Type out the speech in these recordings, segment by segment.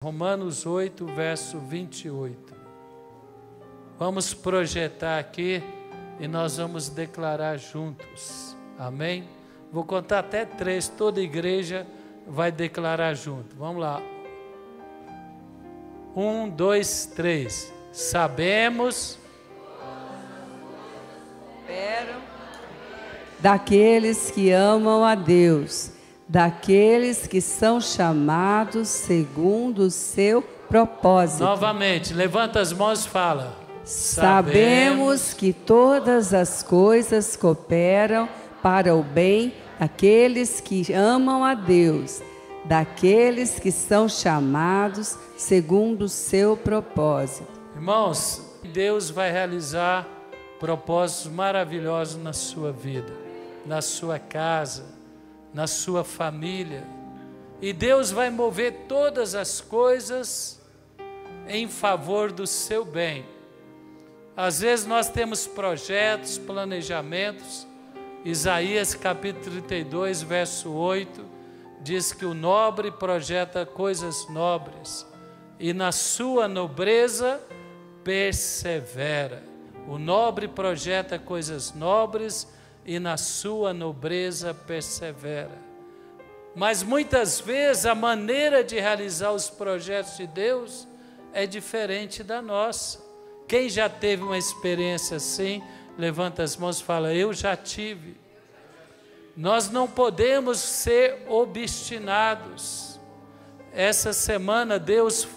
Romanos 8, verso 28. Vamos projetar aqui e nós vamos declarar juntos. Amém? Vou contar até 3, toda igreja vai declarar junto. Vamos lá. 1, 2, 3. Sabemos daqueles que amam a Deus, daqueles que são chamados segundo o seu propósito. Novamente, levanta as mãos e fala. Sabemos que todas as coisas cooperam para o bem daqueles que amam a Deus, daqueles que são chamados segundo o seu propósito. Irmãos, Deus vai realizar propósitos maravilhosos na sua vida, na sua casa, na sua família, e Deus vai mover todas as coisas em favor do seu bem. Às vezes nós temos projetos, planejamentos. Isaías capítulo 32, verso 8, diz que o nobre projeta coisas nobres, e na sua nobreza persevera. O nobre projeta coisas nobres, e na sua nobreza persevera. Mas muitas vezes a maneira de realizar os projetos de Deus é diferente da nossa. Quem já teve uma experiência assim, levanta as mãos e fala, eu já tive. Nós não podemos ser obstinados. Essa semana Deus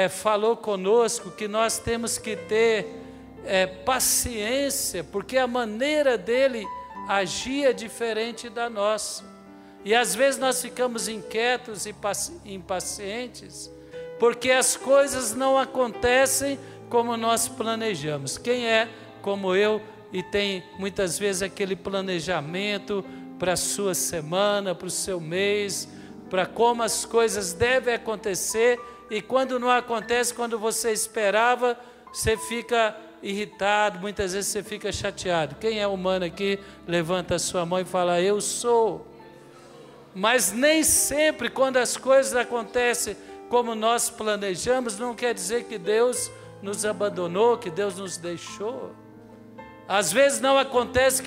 falou conosco que nós temos que ter paciência, porque a maneira dele agir é diferente da nossa. E às vezes nós ficamos inquietos e impacientes, porque as coisas não acontecem como nós planejamos. Quem é como eu e tem muitas vezes aquele planejamento para a sua semana, para o seu mês, para como as coisas devem acontecer, e quando não acontece, quando você esperava, você fica irritado, muitas vezes você fica chateado. Quem é humano aqui, levanta a sua mão e fala, eu sou. Mas nem sempre quando as coisas acontecem como nós planejamos, não quer dizer que Deus nos abandonou, que Deus nos deixou. Às vezes não acontece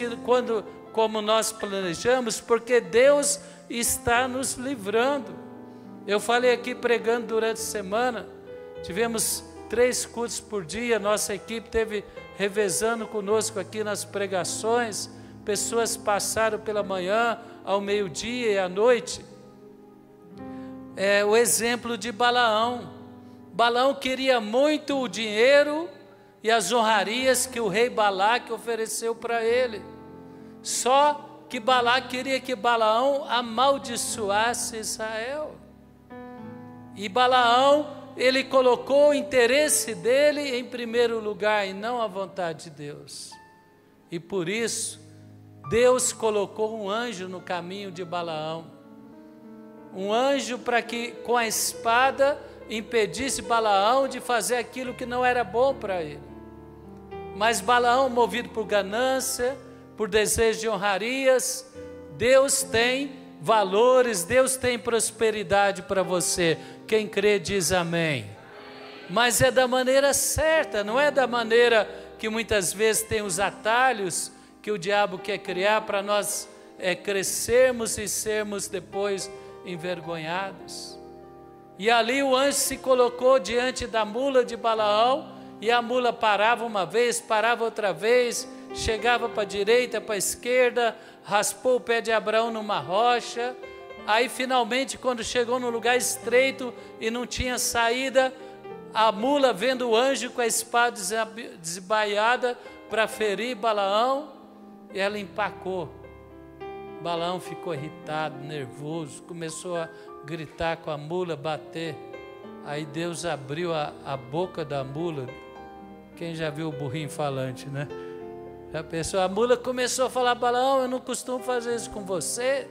como nós planejamos, porque Deus está nos livrando. Eu falei aqui pregando durante a semana, tivemos 3 cultos por dia, nossa equipe teve revezando conosco aqui nas pregações, pessoas passaram pela manhã, ao meio-dia e à noite. O exemplo de Balaão. Balaão queria muito o dinheiro e as honrarias que o rei Balaque ofereceu para ele. Só que Balaque queria que Balaão amaldiçoasse Israel. E Balaão, ele colocou o interesse dele em primeiro lugar e não a vontade de Deus. E por isso, Deus colocou um anjo no caminho de Balaão. Um anjo para que com a espada impedisse Balaão de fazer aquilo que não era bom para ele. Mas Balaão, movido por ganância, por desejo de honrarias, Deus tem valores, Deus tem prosperidade para você. Quem crê diz amém. Mas é da maneira certa, não é da maneira que muitas vezes tem os atalhos que o diabo quer criar para nós crescermos e sermos depois envergonhados. E ali o anjo se colocou diante da mula de Balaão, e a mula parava uma vez, parava outra vez, chegava para a direita, para a esquerda, raspou o pé de Abraão numa rocha. Aí finalmente, quando chegou num lugar estreito e não tinha saída, a mula, vendo o anjo com a espada desbaiada para ferir Balaão, e ela empacou. Balaão ficou irritado, nervoso, começou a gritar com a mula, bater. Aí Deus abriu a boca da mula. Quem já viu o burrinho falante, né? Já pensou? A mula começou a falar, Balaão, eu não costumo fazer isso com você.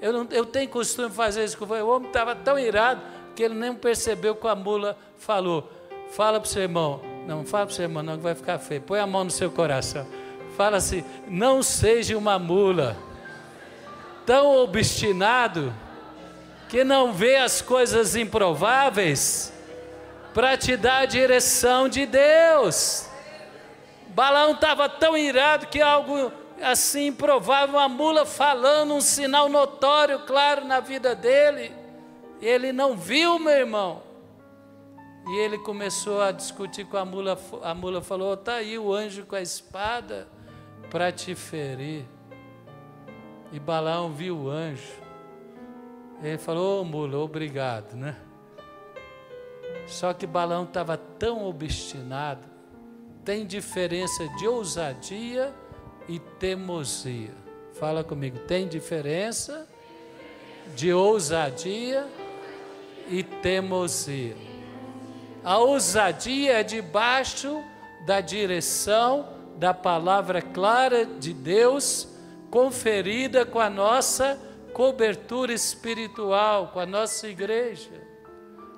Eu tenho costume de fazer isso com você. O homem estava tão irado que ele nem percebeu que a mula falou. Fala para o seu irmão. Não, fala para o seu irmão, não, que vai ficar feio. Põe a mão no seu coração. Fala assim, não seja uma mula tão obstinado que não vê as coisas improváveis para te dar a direção de Deus. Balaão estava tão irado que algo assim improvável, uma mula falando, um sinal notório, claro, na vida dele. Ele não viu, meu irmão. E ele começou a discutir com a mula. A mula falou: está aí o anjo com a espada para te ferir. E Balaão viu o anjo. Ele falou: ô mula, obrigado, né? Só que Balaão estava tão obstinado. Tem diferença de ousadia e teimosia. Fala comigo, tem diferença de ousadia e teimosia. A ousadia é debaixo da direção da palavra clara de Deus, conferida com a nossa cobertura espiritual, com a nossa igreja.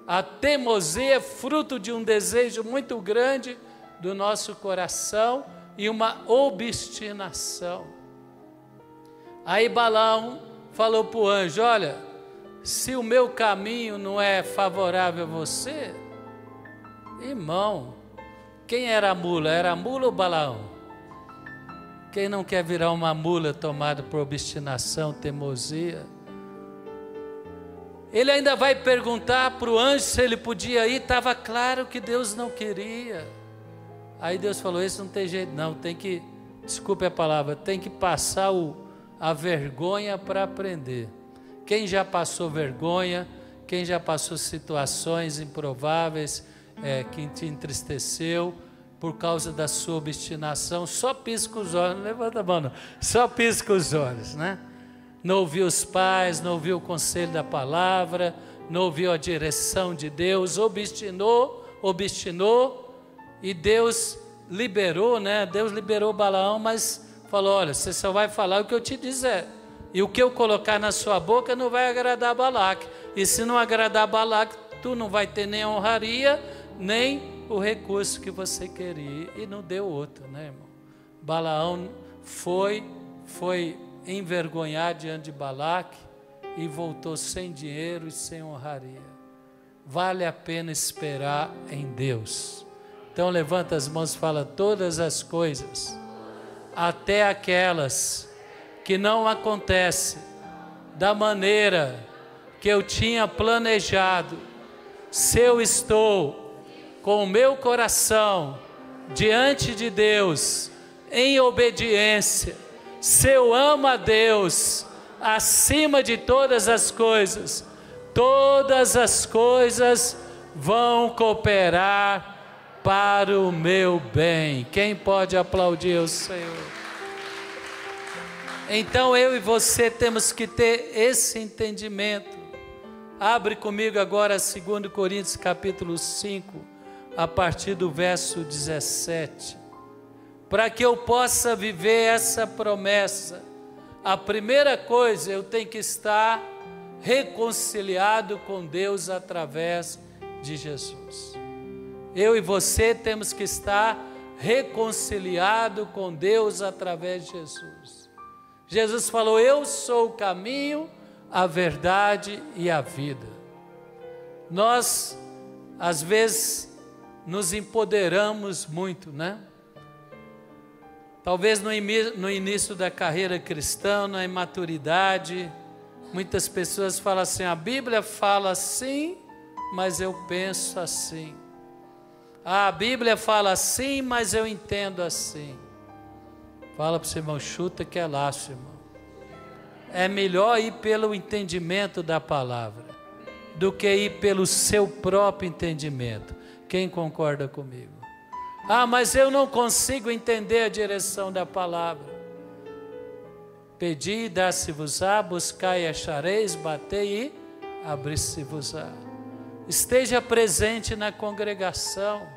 A teimosia é fruto de um desejo muito grande do nosso coração e uma obstinação. Aí Balaão falou para o anjo: olha, se o meu caminho não é favorável a você, irmão, quem era a mula? Era a mula ou Balaão? Quem não quer virar uma mula tomada por obstinação, teimosia? Ele ainda vai perguntar para o anjo se ele podia ir. Estava claro que Deus não queria. Aí Deus falou: esse não tem jeito não, tem que, desculpe a palavra, tem que passar a vergonha para aprender. Quem já passou vergonha, quem já passou situações improváveis, que te entristeceu por causa da sua obstinação, só pisca os olhos, não levanta a mão não, só pisca os olhos, né? Não ouviu os pais, não ouviu o conselho da palavra, não ouviu a direção de Deus, obstinou, e Deus liberou, né? Deus liberou Balaão, mas falou: olha, você só vai falar o que eu te dizer, e o que eu colocar na sua boca não vai agradar Balaque, e se não agradar Balaque, tu não vai ter nem a honraria, nem o recurso que você queria. E não deu outro, né, irmão? Balaão foi envergonhar diante de Balaque e voltou sem dinheiro e sem honraria. Vale a pena esperar em Deus. Então levanta as mãos e fala: todas as coisas, até aquelas que não acontecem da maneira que eu tinha planejado, se eu estou com o meu coração diante de Deus em obediência, se eu amo a Deus acima de todas as coisas vão cooperar para o meu bem. Quem pode aplaudir o Senhor? Então eu e você temos que ter esse entendimento. Abre comigo agora 2 Coríntios capítulo 5, a partir do verso 17. Para que eu possa viver essa promessa, a primeira coisa, eu tenho que estar reconciliado com Deus através de Jesus. Eu e você temos que estar reconciliado com Deus através de Jesus. Jesus falou: eu sou o caminho, a verdade e a vida. Nós, às vezes, nos empoderamos muito, né? Talvez no início da carreira cristã, na imaturidade, muitas pessoas falam assim: a Bíblia fala assim, mas eu penso assim. A Bíblia fala assim, mas eu entendo assim. Fala para o seu irmão: chuta que é laço, irmão. É melhor ir pelo entendimento da palavra do que ir pelo seu próprio entendimento. Quem concorda comigo? Ah, mas eu não consigo entender a direção da palavra. Pedi e dar-se-vos-á, buscai e achareis, batei e abrir-se-vos-á. Esteja presente na congregação.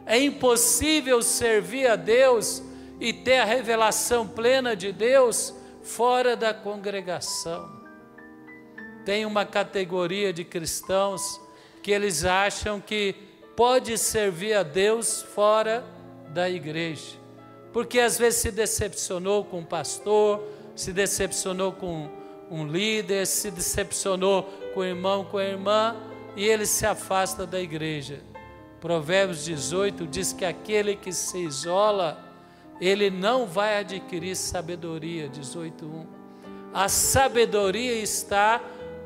É impossível servir a Deus e ter a revelação plena de Deus fora da congregação. Tem uma categoria de cristãos que eles acham que pode servir a Deus fora da igreja, porque às vezes se decepcionou com um pastor, se decepcionou com um líder, se decepcionou com o irmão, com a irmã, e ele se afasta da igreja. Provérbios 18 diz que aquele que se isola, ele não vai adquirir sabedoria. 18:1. A sabedoria está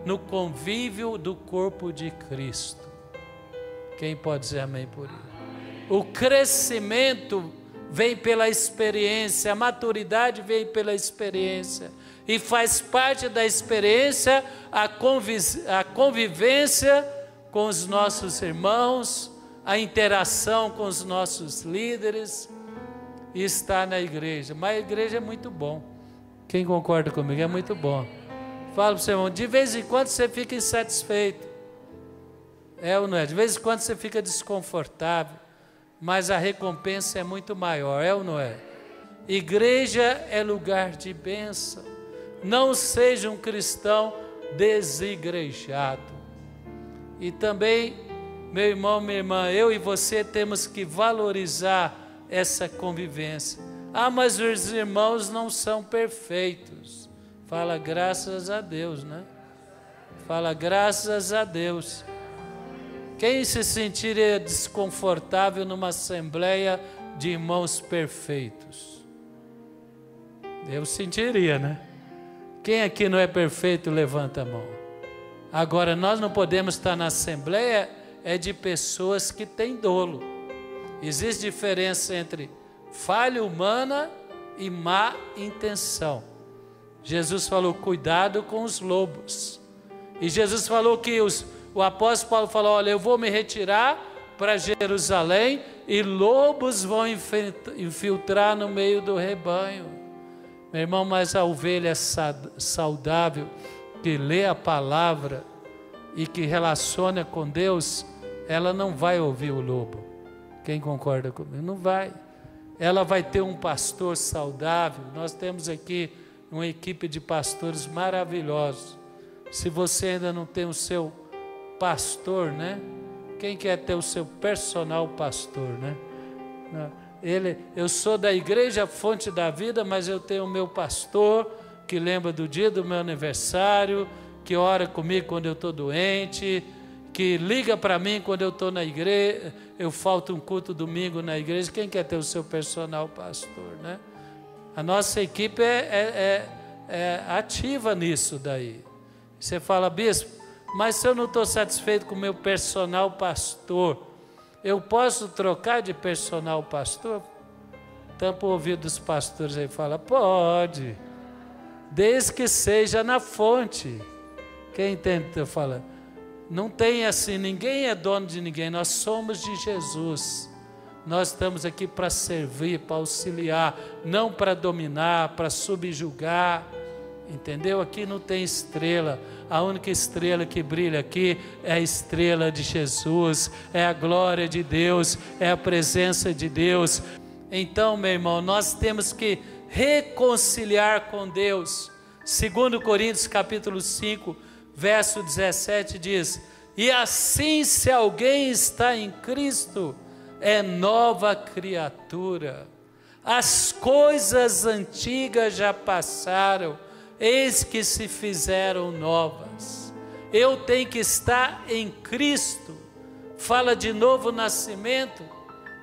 no convívio do corpo de Cristo. Quem pode dizer amém por isso? O crescimento vem pela experiência, a maturidade vem pela experiência, e faz parte da experiência a convivência com os nossos irmãos, a interação com os nossos líderes, e estar na igreja. Mas a igreja é muito bom. Quem concorda comigo? É muito bom. Fala para o seu irmão, de vez em quando você fica insatisfeito. É ou não é? De vez em quando você fica desconfortável, mas a recompensa é muito maior, é ou não é? Igreja é lugar de bênção. Não seja um cristão desigrejado. E também, meu irmão, minha irmã, eu e você temos que valorizar essa convivência. Ah, mas os irmãos não são perfeitos. Fala graças a Deus, né? Fala graças a Deus. Quem se sentiria desconfortável numa assembleia de irmãos perfeitos? Eu sentiria, né? Quem aqui não é perfeito, levanta a mão. Agora, nós não podemos estar na assembleia de pessoas que têm dolo. Existe diferença entre falha humana e má intenção. Jesus falou, cuidado com os lobos. E Jesus falou que o apóstolo Paulo falou, olha, eu vou me retirar para Jerusalém e lobos vão infiltrar no meio do rebanho. Meu irmão, mas a ovelha saudável, que lê a palavra e que relaciona com Deus, ela não vai ouvir o lobo. Quem concorda comigo? Não vai. Ela vai ter um pastor saudável. Nós temos aqui uma equipe de pastores maravilhosos. Se você ainda não tem o seu pastor, né? Quem quer ter o seu personal pastor, né? Eu sou da igreja Fonte da Vida, mas eu tenho o meu pastor que lembra do dia do meu aniversário, que ora comigo quando eu estou doente, que liga para mim quando eu estou na igreja, eu falto um culto domingo na igreja. Quem quer ter o seu personal pastor, né? A nossa equipe é ativa nisso daí. Você fala, bispo, mas se eu não estou satisfeito com o meu personal pastor, eu posso trocar de personal pastor? Tampa o ouvido dos pastores aí e fala, pode, desde que seja na fonte. Quem entende o que eu falo? Não tem assim, ninguém é dono de ninguém, nós somos de Jesus. Nós estamos aqui para servir, para auxiliar, não para dominar, para subjugar. Entendeu? Aqui não tem estrela. A única estrela que brilha aqui é a estrela de Jesus, é a glória de Deus, é a presença de Deus. Então, meu irmão, nós temos que reconciliar com Deus. 2 Coríntios capítulo 5, verso 17 diz, e assim se alguém está em Cristo, é nova criatura. As coisas antigas já passaram, eis que se fizeram novas. Eu tenho que estar em Cristo. Fala de novo nascimento,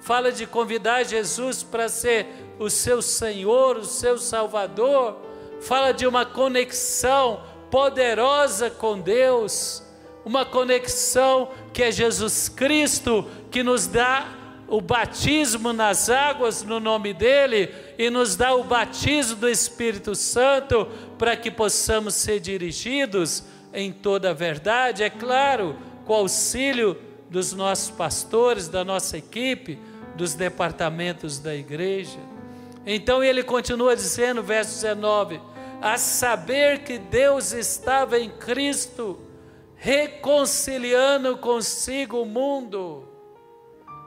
fala de convidar Jesus para ser o seu Senhor, o seu Salvador, fala de uma conexão poderosa com Deus, uma conexão que é Jesus Cristo, que nos dá o batismo nas águas no nome dEle e nos dá o batismo do Espírito Santo para que possamos ser dirigidos em toda a verdade, é claro, com o auxílio dos nossos pastores, da nossa equipe, dos departamentos da igreja. Então ele continua dizendo, verso 19, a saber que Deus estava em Cristo, reconciliando consigo o mundo.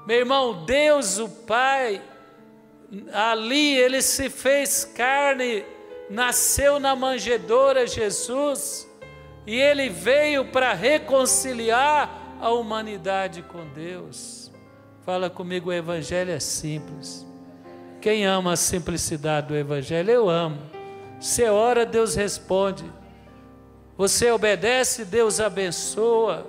Meu irmão, Deus o Pai, ali Ele se fez carne, nasceu na manjedoura Jesus, e Ele veio para reconciliar a humanidade com Deus. Fala comigo, o Evangelho é simples. Quem ama a simplicidade do Evangelho? Eu amo. Você ora, Deus responde. Você obedece, Deus abençoa.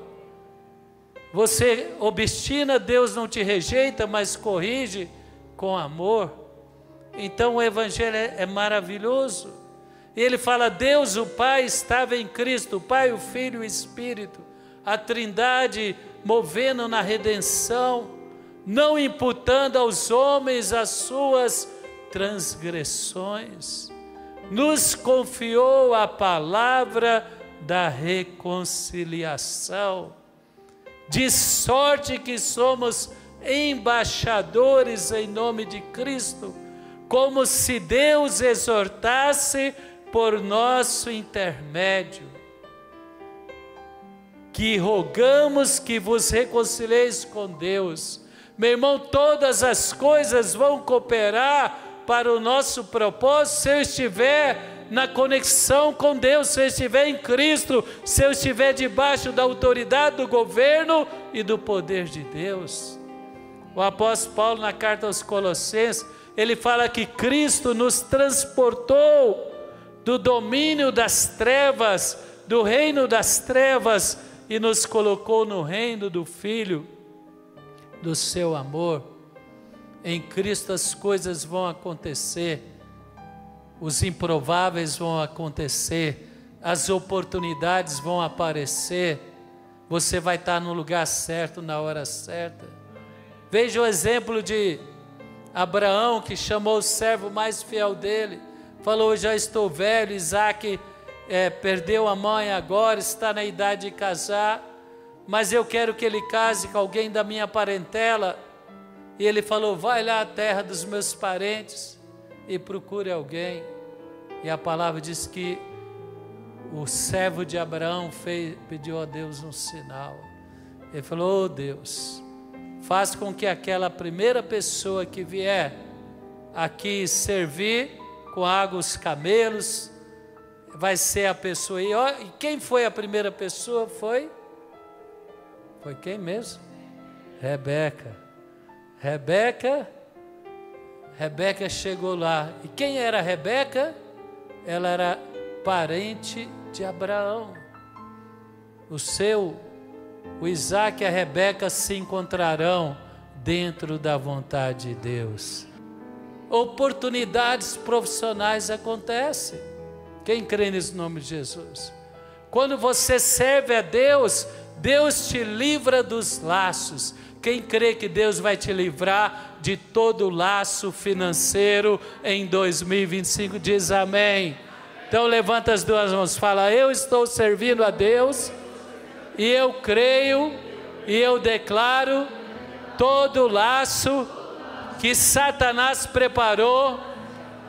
Você obstina, Deus não te rejeita, mas corrige com amor. Então o Evangelho é maravilhoso. E ele fala: Deus, o Pai, estava em Cristo, o Pai, o Filho e o Espírito, a Trindade movendo na redenção, não imputando aos homens as suas transgressões. Nos confiou a palavra da reconciliação, de sorte que somos embaixadores em nome de Cristo, como se Deus exortasse por nosso intermédio, que rogamos que vos reconcilieis com Deus. Meu irmão, todas as coisas vão cooperar para o nosso propósito se eu estiver na conexão com Deus, se eu estiver em Cristo, se eu estiver debaixo da autoridade do governo e do poder de Deus. O apóstolo Paulo, na carta aos Colossenses, ele fala que Cristo nos transportou do domínio das trevas, do reino das trevas, e nos colocou no reino do Filho, do seu amor. Em Cristo as coisas vão acontecer, os improváveis vão acontecer, as oportunidades vão aparecer, você vai estar no lugar certo, na hora certa. Veja o exemplo de Abraão, que chamou o servo mais fiel dele, falou: já estou velho, Isaac perdeu a mãe agora, está na idade de casar, mas eu quero que ele case com alguém da minha parentela. E ele falou: vai lá à terra dos meus parentes e procure alguém. E a palavra diz que o servo de Abraão pediu a Deus um sinal. Ele falou: oh Deus, faz com que aquela primeira pessoa que vier aqui servir com água os camelos, vai ser a pessoa. E quem foi a primeira pessoa? Foi quem mesmo? Rebeca. Rebeca chegou lá. E quem era Rebeca? Ela era parente de Abraão. O Isaac e a Rebeca se encontrarão dentro da vontade de Deus. Oportunidades profissionais acontecem. Quem crê nesse nome de Jesus? Quando você serve a Deus, Deus te livra dos laços. Quem crê que Deus vai te livrar de todo laço financeiro em 2025, diz amém. Então levanta as duas mãos, fala: eu estou servindo a Deus, e eu creio, e eu declaro todo laço que Satanás preparou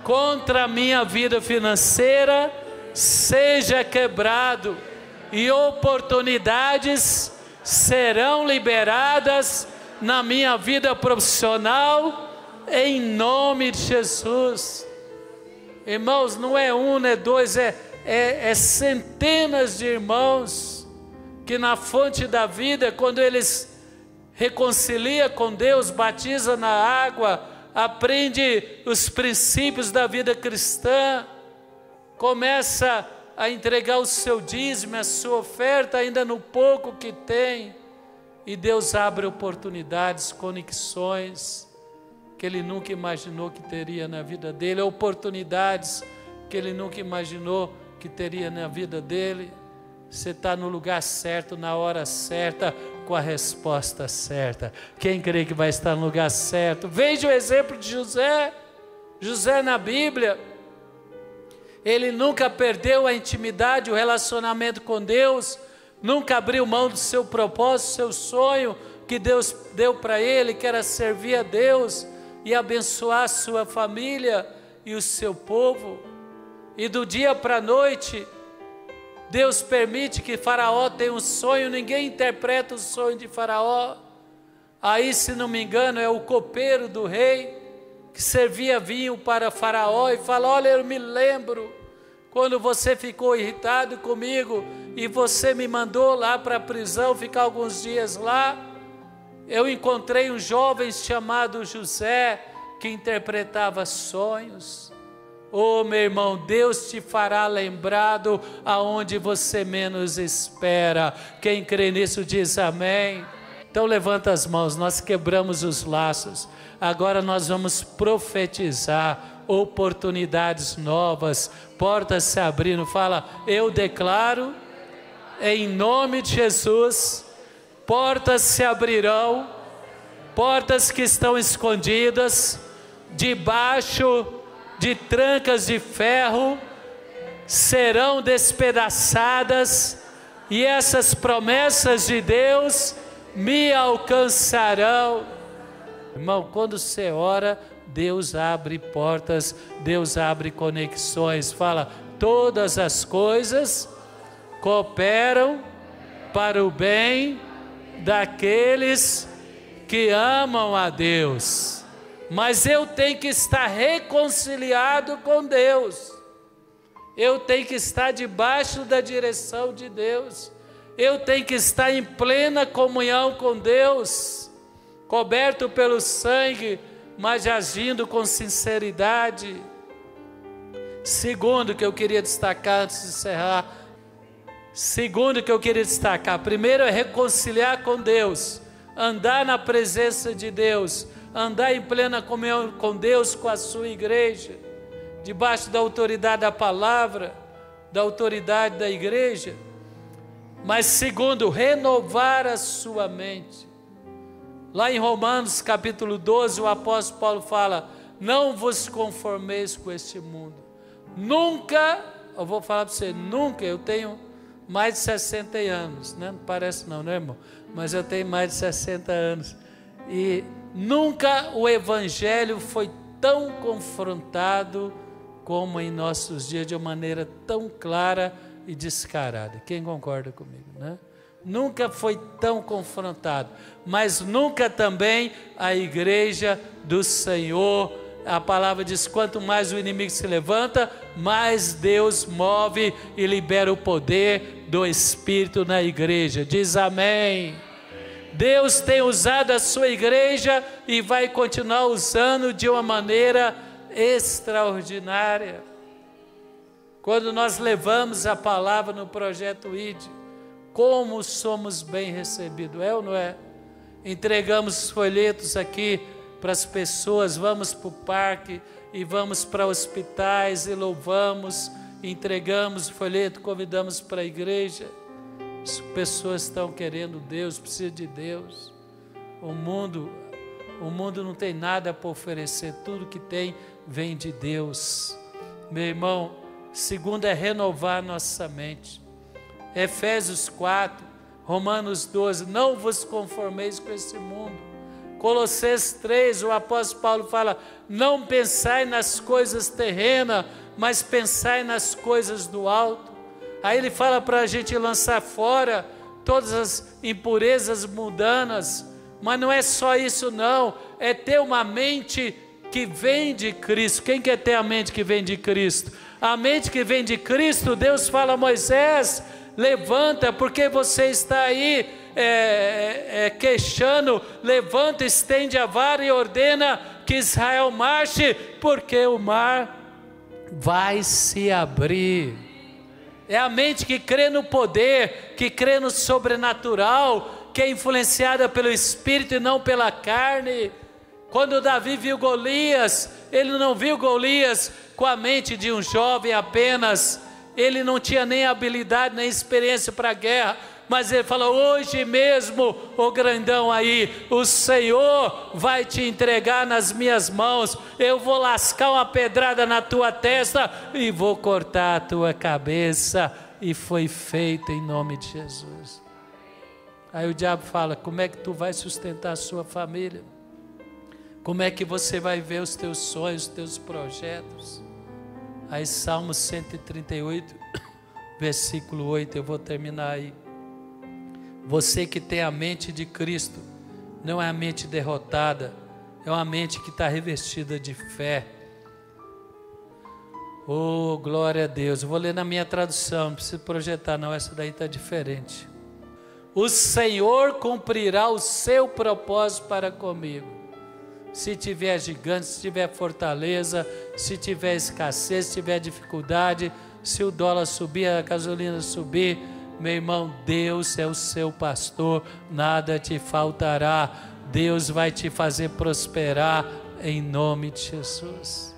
contra a minha vida financeira seja quebrado, e oportunidades serão liberadas na minha vida profissional, em nome de Jesus. Irmãos, não é um, não é dois, é centenas de irmãos que na fonte da vida, quando eles reconciliam com Deus, batizam na água, aprende os princípios da vida cristã, começa a entregar o seu dízimo, a sua oferta, ainda no pouco que tem, e Deus abre oportunidades, conexões que ele nunca imaginou que teria na vida dele, oportunidades que ele nunca imaginou que teria na vida dele. Você está no lugar certo, na hora certa, com a resposta certa. Quem crê que vai estar no lugar certo? Veja o exemplo de José. José na Bíblia, ele nunca perdeu a intimidade, o relacionamento com Deus, nunca abriu mão do seu propósito, seu sonho que Deus deu para ele, que era servir a Deus e abençoar a sua família e o seu povo. E do dia para a noite, Deus permite que Faraó tenha um sonho, ninguém interpreta o sonho de Faraó. Aí, se não me engano, é o copeiro do rei que servia vinho para Faraó e fala: olha, eu me lembro quando você ficou irritado comigo e você me mandou lá para a prisão ficar alguns dias lá. Eu encontrei um jovem chamado José que interpretava sonhos. Oh, meu irmão, Deus te fará lembrado aonde você menos espera. Quem crê nisso diz amém. Então levanta as mãos, nós quebramos os laços. Agora nós vamos profetizar oportunidades novas, portas se abrindo. Fala, eu declaro, em nome de Jesus, portas se abrirão, portas que estão escondidas, debaixo de trancas de ferro, serão despedaçadas, e essas promessas de Deus me alcançarão. Irmão, quando você ora, Deus abre portas, Deus abre conexões. Fala, todas as coisas cooperam para o bem daqueles que amam a Deus. Mas eu tenho que estar reconciliado com Deus. Eu tenho que estar debaixo da direção de Deus. Eu tenho que estar em plena comunhão com Deus, coberto pelo sangue, mas agindo com sinceridade. Segundo que eu queria destacar antes de encerrar. Primeiro é reconciliar com Deus, andar na presença de Deus, andar em plena comunhão com Deus, com a sua igreja, debaixo da autoridade da palavra, da autoridade da igreja. Mas segundo, renovar a sua mente. Lá em Romanos capítulo 12, o apóstolo Paulo fala, não vos conformeis com este mundo. Nunca, eu vou falar para você, nunca, eu tenho mais de 60 anos, né? Não parece não, né, irmão? Mas eu tenho mais de 60 anos. E nunca o evangelho foi tão confrontado como em nossos dias, de uma maneira tão clara e descarada. Quem concorda comigo, né? Nunca foi tão confrontado, mas nunca também a igreja do Senhor. A palavra diz, quanto mais o inimigo se levanta, mais Deus move e libera o poder do Espírito na igreja. Diz amém. Deus tem usado a sua igreja e vai continuar usando de uma maneira extraordinária. Quando nós levamos a palavra no projeto ID, como somos bem recebidos, é ou não é? Entregamos folhetos aqui para as pessoas, vamos para o parque e vamos para hospitais e louvamos, entregamos o folheto, convidamos para a igreja. As pessoas estão querendo Deus, precisam de Deus. O mundo não tem nada para oferecer, tudo que tem vem de Deus. Meu irmão, segundo é renovar nossa mente. Efésios 4, Romanos 12, não vos conformeis com esse mundo. Colossenses 3, o apóstolo Paulo fala, não pensai nas coisas terrenas, mas pensai nas coisas do alto. Aí ele fala para a gente lançar fora todas as impurezas mundanas, mas não é só isso não, é ter uma mente que vem de Cristo. Quem quer ter a mente que vem de Cristo? A mente que vem de Cristo, Deus fala a Moisés, levanta, porque você está aí queixando, levanta, estende a vara e ordena que Israel marche, porque o mar vai se abrir. É a mente que crê no poder, que crê no sobrenatural, que é influenciada pelo Espírito e não pela carne. Quando Davi viu Golias, ele não viu Golias com a mente de um jovem apenas, ele não tinha nem habilidade, nem experiência para a guerra, mas ele falou, hoje mesmo, ô grandão aí, o Senhor vai te entregar nas minhas mãos, eu vou lascar uma pedrada na tua testa e vou cortar a tua cabeça, e foi feito em nome de Jesus. Aí o diabo fala, como é que tu vai sustentar a sua família? Como é que você vai ver os teus sonhos, os teus projetos? Aí Salmo 138, versículo 8, eu vou terminar aí. Você que tem a mente de Cristo, não é a mente derrotada, é uma mente que está revestida de fé. Oh, glória a Deus. Eu vou ler na minha tradução, não preciso projetar não, essa daí está diferente. O Senhor cumprirá o seu propósito para comigo. Se tiver gigante, se tiver fortaleza, se tiver escassez, se tiver dificuldade, se o dólar subir, a gasolina subir, meu irmão, Deus é o seu pastor, nada te faltará. Deus vai te fazer prosperar em nome de Jesus.